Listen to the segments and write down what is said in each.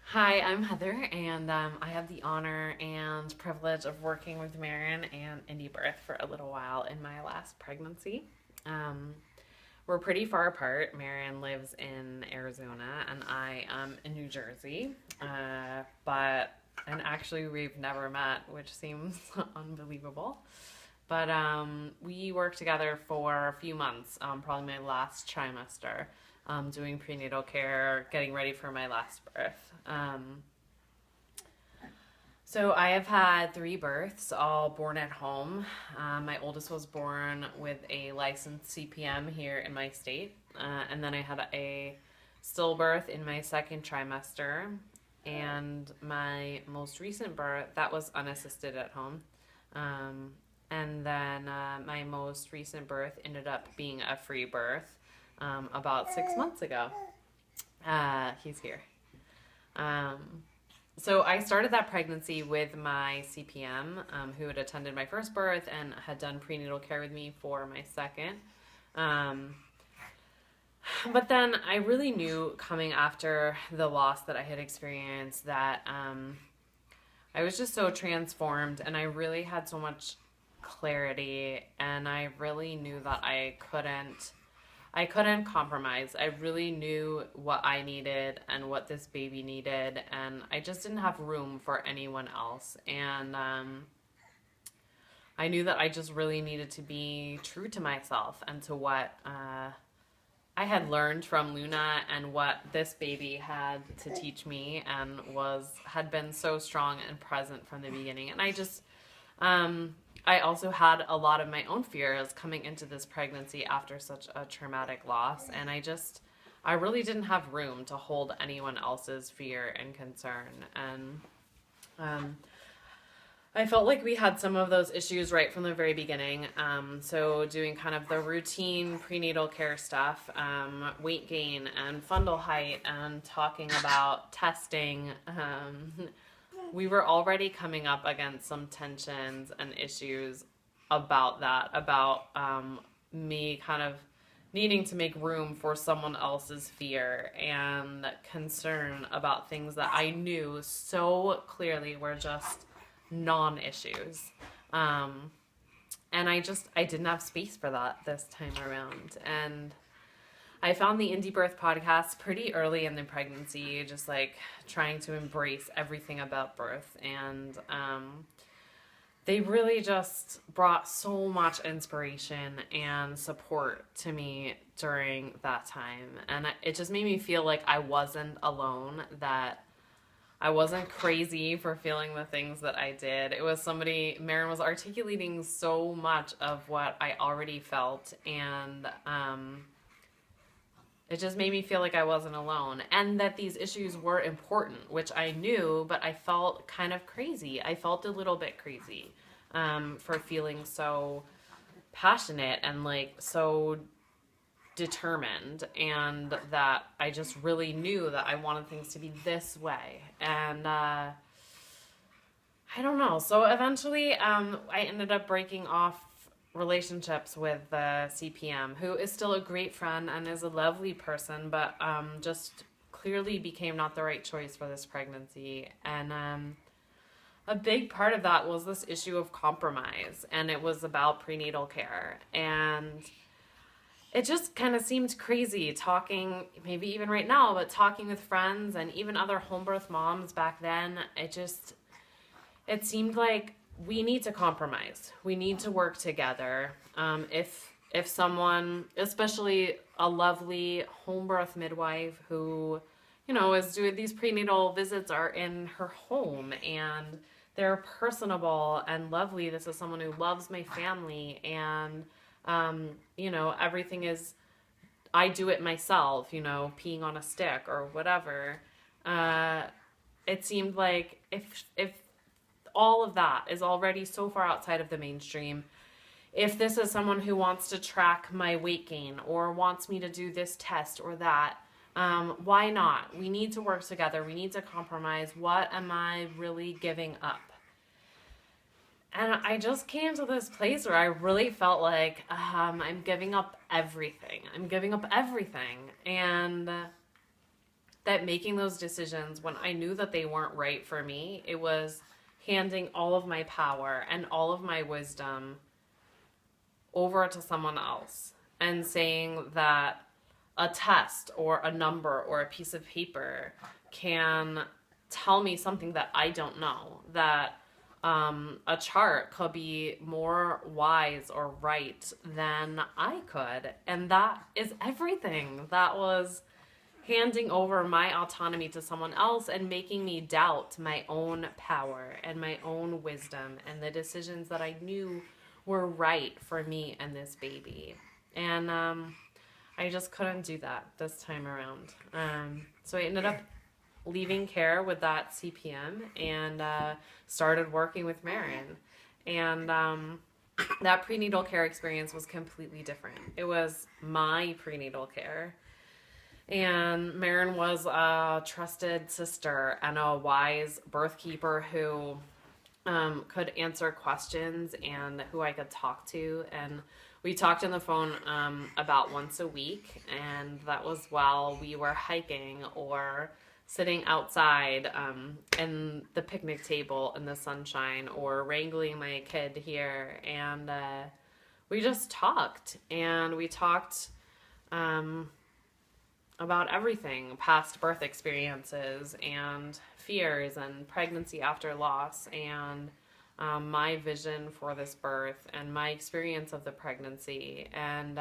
Hi, I'm Heather, and I have the honor and privilege of working with Marion and Indie Birth for a little while in my last pregnancy. Um, we're pretty far apart. Marion lives in Arizona, and I am in New Jersey. And actually, we've never met, which seems unbelievable. But we worked together for a few months, probably my last trimester, doing prenatal care, getting ready for my last birth. So I have had 3 births, all born at home. My oldest was born with a licensed CPM here in my state, and then I had a stillbirth in my second trimester, and my most recent birth that was unassisted at home. And then my most recent birth ended up being a free birth about 6 months ago. He's here. So I started that pregnancy with my CPM, who had attended my first birth and had done prenatal care with me for my second. But then I really knew coming after the loss that I had experienced that I was just so transformed, and I really had so much clarity, and I really knew that I couldn't compromise. I really knew what I needed and what this baby needed, and I just didn't have room for anyone else. And I knew that I just really needed to be true to myself and to what I had learned from Luna and what this baby had to teach me, and had been so strong and present from the beginning. And I also had a lot of my own fears coming into this pregnancy after such a traumatic loss, and I really didn't have room to hold anyone else's fear and concern. And I felt like we had some of those issues right from the very beginning. So doing kind of the routine prenatal care stuff, weight gain and fundal height, and talking about testing. We were already coming up against some tensions and issues about that, about me kind of needing to make room for someone else's fear and concern about things that I knew so clearly were just non-issues. And I didn't have space for that this time around. And I found the Indie Birth podcast pretty early in the pregnancy, just like trying to embrace everything about birth. And they really just brought so much inspiration and support to me during that time. And it just made me feel like I wasn't alone, that I wasn't crazy for feeling the things that I did. It was Marion was articulating so much of what I already felt, and it just made me feel like I wasn't alone, and that these issues were important, which I knew, but I felt kind of crazy. I felt a little bit crazy for feeling so passionate and like so determined, and that I just really knew that I wanted things to be this way. And I don't know. So eventually I ended up breaking off relationships with the CPM, who is still a great friend and is a lovely person, but just clearly became not the right choice for this pregnancy. And a big part of that was this issue of compromise, and it was about prenatal care. And it just kind of seemed crazy talking, maybe even right now, but talking with friends and even other home birth moms back then. It seemed like we need to compromise. We need to work together. If someone, especially a lovely home birth midwife who, is doing these prenatal visits, are in her home and they're personable and lovely. This is someone who loves my family, and everything is, I do it myself, peeing on a stick or whatever. It seemed like if all of that is already so far outside of the mainstream, if this is someone who wants to track my weight gain or wants me to do this test or that, why not? We need to work together. We need to compromise. What am I really giving up? And I just came to this place where I really felt like I'm giving up everything. I'm giving up everything. And that making those decisions when I knew that they weren't right for me, it was handing all of my power and all of my wisdom over to someone else and saying that a test or a number or a piece of paper can tell me something that I don't know, that a chart could be more wise or right than I could. And that is everything. That was handing over my autonomy to someone else and making me doubt my own power and my own wisdom and the decisions that I knew were right for me and this baby. And I just couldn't do that this time around. So I ended up leaving care with that CPM and started working with Marin. And that prenatal care experience was completely different. It was my prenatal care. And Marin was a trusted sister and a wise birth keeper who could answer questions and who I could talk to. And we talked on the phone about once a week, and that was while we were hiking or sitting outside in the picnic table in the sunshine or wrangling my kid here. And we just talked, and we talked about everything, past birth experiences and fears and pregnancy after loss and my vision for this birth and my experience of the pregnancy. And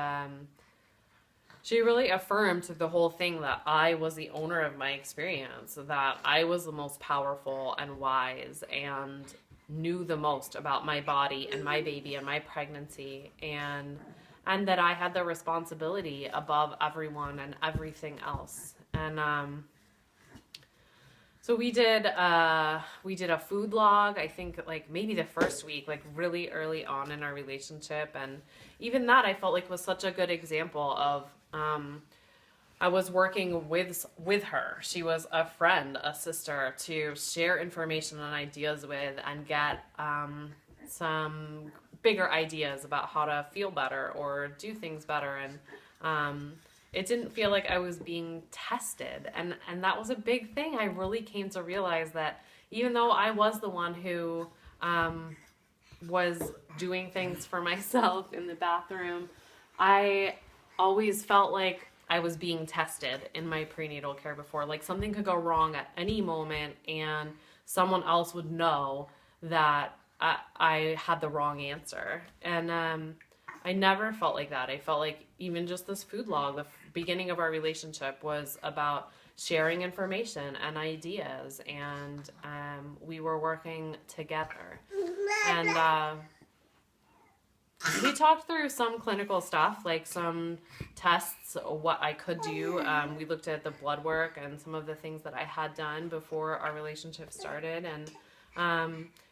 she really affirmed through the whole thing that I was the owner of my experience, that I was the most powerful and wise and knew the most about my body and my baby and my pregnancy, and that I had the responsibility above everyone and everything else. And so we did a food log, I think like maybe the first week, like really early on in our relationship. And even that I felt like was such a good example of I was working with her. She was a friend, a sister to share information and ideas with and get some bigger ideas about how to feel better or do things better. And it didn't feel like I was being tested. And that was a big thing. I really came to realize that even though I was the one who was doing things for myself in the bathroom, I always felt like I was being tested in my prenatal care before. Like something could go wrong at any moment and someone else would know that I had the wrong answer. And I never felt like that. I felt like even just this food log, the beginning of our relationship was about sharing information and ideas, and we were working together. And we talked through some clinical stuff, like some tests, what I could do. We looked at the blood work and some of the things that I had done before our relationship started. And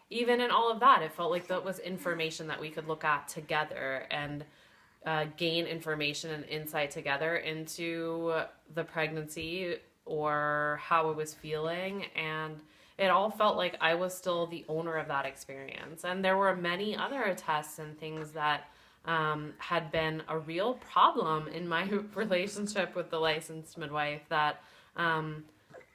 even in all of that, it felt like that was information that we could look at together and gain information and insight together into the pregnancy or how I was feeling. And it all felt like I was still the owner of that experience. And there were many other tests and things that had been a real problem in my relationship with the licensed midwife that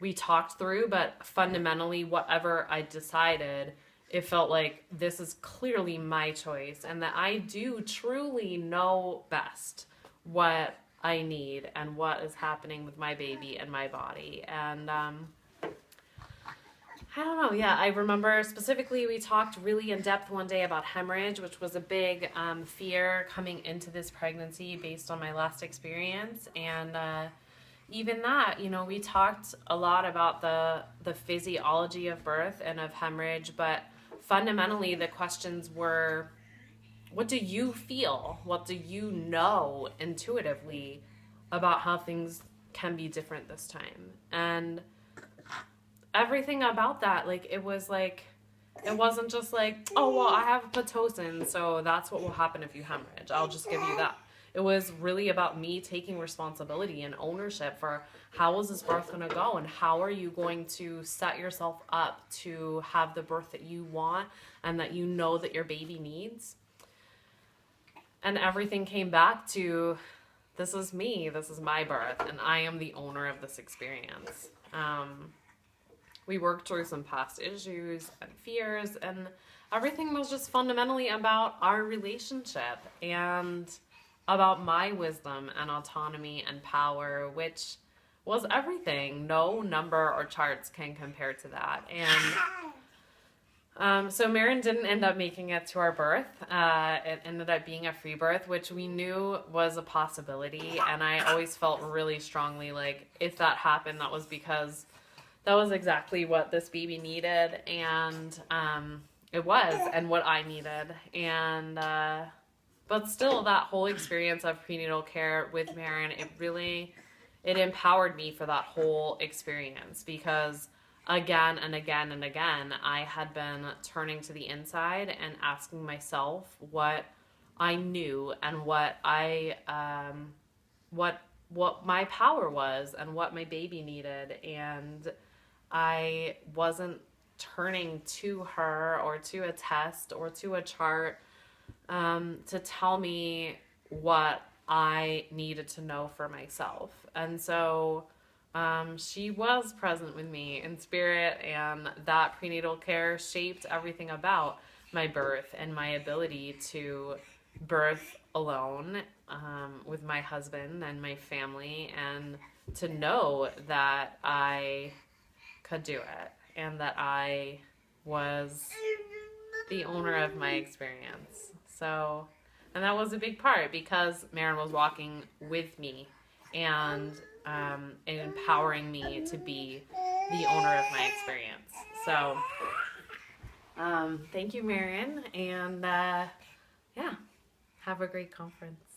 we talked through. But fundamentally, whatever I decided, it felt like this is clearly my choice and that I do truly know best what I need and what is happening with my baby and my body. And I don't know. Yeah, I remember specifically we talked really in depth one day about hemorrhage, which was a big fear coming into this pregnancy based on my last experience. And even that, you know, we talked a lot about the physiology of birth and of hemorrhage, but fundamentally the questions were, what do you feel? What do you know intuitively about how things can be different this time? And everything about that, like, it was like, it wasn't just like, oh, well, I have Pitocin, so that's what will happen if you hemorrhage. I'll just give you that. It was really about me taking responsibility and ownership for how is this birth going to go and how are you going to set yourself up to have the birth that you want and that you know that your baby needs. And everything came back to this is me, this is my birth, and I am the owner of this experience. We worked through some past issues and fears, and everything was just fundamentally about our relationship and about my wisdom and autonomy and power, which was everything. No number or charts can compare to that. And so Marin didn't end up making it to our birth. It ended up being a free birth, which we knew was a possibility. And I always felt really strongly like if that happened, that was because that was exactly what this baby needed. And it was, and what I needed. And but still, that whole experience of prenatal care with Marin, it empowered me for that whole experience, because again and again and again, I had been turning to the inside and asking myself what I knew and what my power was and what my baby needed. And I wasn't turning to her or to a test or to a chart to tell me what I needed to know for myself. And so she was present with me in spirit, and that prenatal care shaped everything about my birth and my ability to birth alone with my husband and my family, and to know that I could do it and that I was the owner of my experience. So, and that was a big part because Marin was walking with me and empowering me to be the owner of my experience. So, thank you, Marin, and yeah, have a great conference.